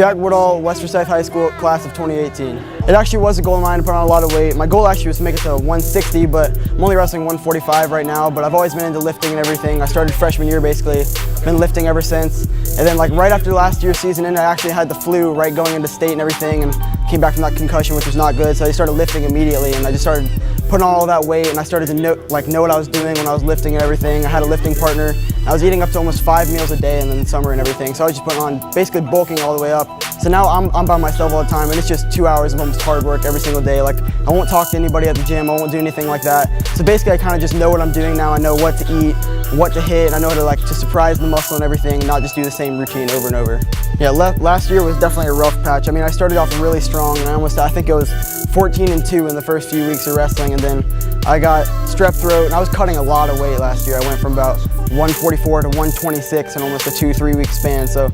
Jack Woodall, West Forsyth High School, class of 2018. It actually was a goal of mine to put on a lot of weight. My goal actually was to make it to 160, but I'm only wrestling 145 right now, but I've always been into lifting and everything. I started freshman year basically, been lifting ever since. And then like right after last year's season I actually had the flu right going into state and everything, and came back from that concussion, which was not good, so I started lifting immediately, and I just started putting on all that weight, and I started to know what I was doing when I was lifting and everything. I had a lifting partner. I was eating up to almost 5 meals a day in the summer and everything, so I was just putting on, basically bulking all the way up. So now I'm by myself all the time, and it's just 2 hours of almost hard work every single day. Like, I won't talk to anybody at the gym, I won't do anything like that. So basically I kind of just know what I'm doing now. I know what to eat, what to hit, and I know how to surprise the muscle and everything, and not just do the same routine over and over. Yeah, last year was definitely a rough patch. I mean, I started off really strong, and I think it was 14-2 in the first few weeks of wrestling, and then I got strep throat, and I was cutting a lot of weight last year. I went from about 144 to 126 in almost a 2-3 week span, so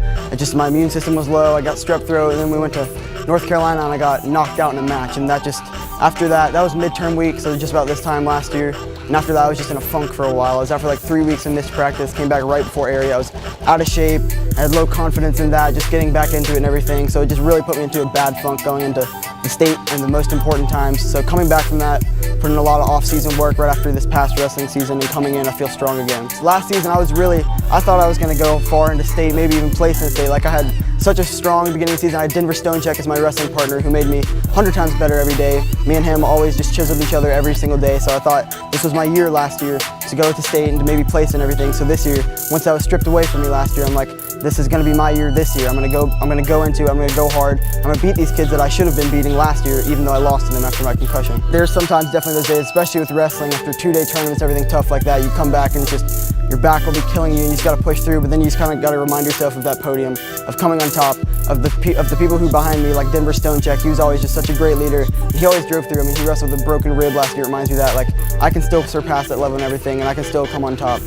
my immune system was low. I got strep throat, and then we went to North Carolina and I got knocked out in a match, and after that was midterm week, so just about this time last year, and after that I was just in a funk for a while. I was out for like 3 weeks of missed practice, came back right before area. I was out of shape, I had low confidence in that, just getting back into it and everything, so it just really put me into a bad funk going into the state and the most important times. So coming back from that, putting in a lot of off-season work right after this past wrestling season, and coming in, I feel strong again. Last season I thought I was going to go far into state, maybe even place in state. Like, I had such a strong beginning of the season. I had Denver Stonecheck as my wrestling partner, who made me 100 times better every day. Me and him always just chiseled each other every single day, so I thought this was my year last year to go to state and to maybe place and everything. So this year, once that was stripped away from me last year, I'm like, this is going to be my year this year. I'm going to go hard. I'm going to beat these kids that I should have been beating last year, even though I lost to them after my concussion. There's sometimes definitely those days, especially with wrestling, after 2-day tournaments, everything tough like that, you come back and it's just, your back will be killing you, and you just got to push through, but then you just kind of got to remind yourself of that podium, of coming on top, of the people who behind me, like Denver Stonecheck. He was always just such a great leader. He always drove through. I mean, he wrestled with a broken rib last year. It reminds me of that, like, I can still surpass that level and everything, and I can still come on top.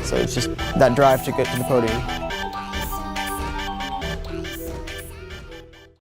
So it's just that drive to get to the podium.